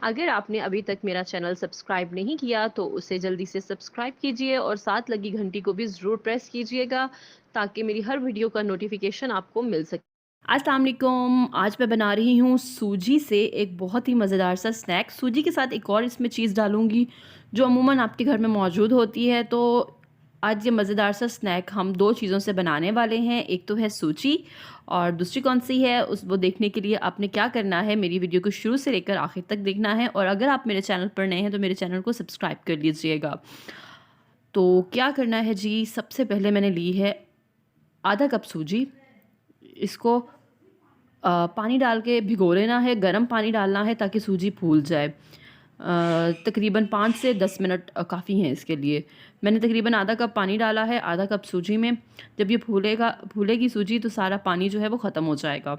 अगर आपने अभी तक मेरा चैनल सब्सक्राइब नहीं किया तो उसे जल्दी से सब्सक्राइब कीजिए और साथ लगी घंटी को भी ज़रूर प्रेस कीजिएगा ताकि मेरी हर वीडियो का नोटिफिकेशन आपको मिल सके। अस्सलाम वालेकुम। आज मैं बना रही हूँ सूजी से एक बहुत ही मज़ेदार सा स्नैक। सूजी के साथ एक और इसमें चीज़ डालूँगी जो अमूमन आपके घर में मौजूद होती है। तो आज ये मज़ेदार सा स्नैक हम 2 चीज़ों से बनाने वाले हैं। एक तो है सूजी और दूसरी कौन-सी है उस वो देखने के लिए आपने क्या करना है, मेरी वीडियो को शुरू से लेकर आखिर तक देखना है। और अगर आप मेरे चैनल पर नए हैं तो मेरे चैनल को सब्सक्राइब कर लीजिएगा। तो क्या करना है जी, सबसे पहले मैंने ली है आधा कप सूजी। इसको पानी डाल के भिगो लेना है, गर्म पानी डालना है ताकि सूजी फूल जाए। तकरीबन 5 से 10 मिनट काफ़ी हैं इसके लिए। मैंने तकरीबन आधा कप पानी डाला है आधा कप सूजी में। जब ये फूलेगी सूजी तो सारा पानी जो है वो ख़त्म हो जाएगा।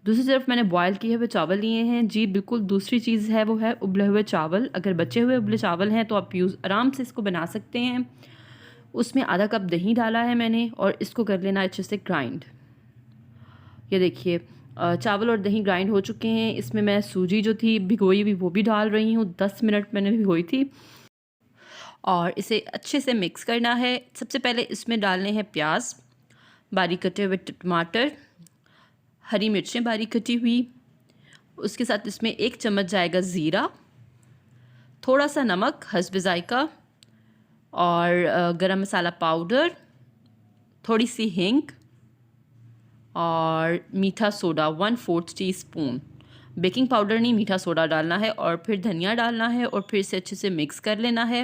दूसरी तरफ मैंने बॉयल किए हुए चावल लिए हैं जी। बिल्कुल दूसरी चीज़ है वो है उबले हुए चावल। अगर बचे हुए उबले चावल हैं तो आप यूज़ आराम से इसको बना सकते हैं। उसमें आधा कप दही डाला है मैंने और इसको कर लेना अच्छे से ग्राइंड। ये देखिए चावल और दही ग्राइंड हो चुके हैं। इसमें मैं सूजी जो थी भिगोई हुई वो भी डाल रही हूँ। 10 मिनट मैंने भिगोई थी और इसे अच्छे से मिक्स करना है। सबसे पहले इसमें डालने हैं प्याज, बारीक कटे हुए टमाटर, हरी मिर्चें बारीक कटी हुई। उसके साथ इसमें 1 चम्मच जाएगा ज़ीरा, थोड़ा सा नमक हस्ब ज़ायका और गरम मसाला पाउडर, थोड़ी सी हींग और मीठा सोडा 1/4 टीस्पून। बेकिंग पाउडर नहीं, मीठा सोडा डालना है और फिर धनिया डालना है और फिर से अच्छे से मिक्स कर लेना है।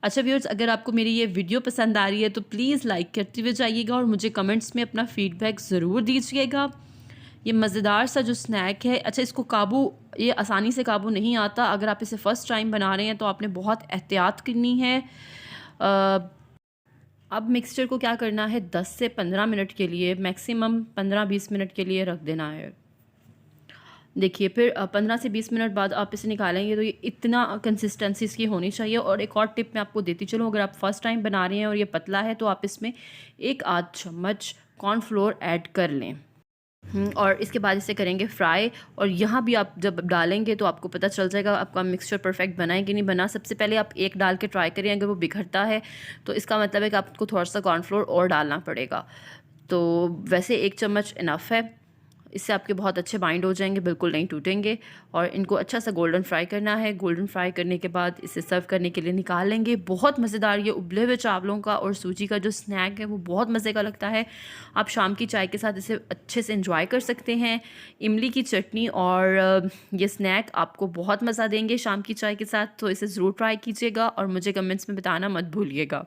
अच्छा व्यूअर्स, अगर आपको मेरी ये वीडियो पसंद आ रही है तो प्लीज़ लाइक करते हुए जाइएगा और मुझे कमेंट्स में अपना फ़ीडबैक ज़रूर दीजिएगा। ये मज़ेदार सा जो स्नैक है, अच्छा इसको ये आसानी से काबू नहीं आता। अगर आप इसे फ़र्स्ट टाइम बना रहे हैं तो आपने बहुत एहतियात करनी है। अब मिक्सचर को क्या करना है, 10 से 15 मिनट के लिए, मैक्सिमम 15-20 मिनट के लिए रख देना है। देखिए फिर 15 से 20 मिनट बाद आप इसे निकालेंगे तो ये इतना कंसिस्टेंसी इसकी होनी चाहिए। और एक और टिप मैं आपको देती चलूँ, अगर आप फर्स्ट टाइम बना रहे हैं और ये पतला है तो आप इसमें 1 आध चम्मच कॉर्नफ्लोर ऐड कर लें। और इसके बाद इसे करेंगे फ्राई। और यहाँ भी आप जब डालेंगे तो आपको पता चल जाएगा आपका मिक्सचर परफेक्ट बना है कि नहीं बना। सबसे पहले आप एक डाल के ट्राई करें, अगर वो बिखरता है तो इसका मतलब है कि आपको थोड़ा सा कॉर्नफ्लोर और डालना पड़ेगा। तो वैसे 1 चम्मच इनफ है, इससे आपके बहुत अच्छे बाइंड हो जाएंगे, बिल्कुल नहीं टूटेंगे। और इनको अच्छा सा गोल्डन फ्राई करना है। गोल्डन फ्राई करने के बाद इसे सर्व करने के लिए निकाल लेंगे। बहुत मज़ेदार ये उबले हुए चावलों का और सूजी का जो स्नैक है वो बहुत मज़े का लगता है। आप शाम की चाय के साथ इसे अच्छे से इंजॉय कर सकते हैं। इमली की चटनी और ये स्नैक आपको बहुत मज़ा देंगे शाम की चाय के साथ। तो इसे ज़रूर ट्राई कीजिएगा और मुझे कमेंट्स में बताना मत भूलिएगा।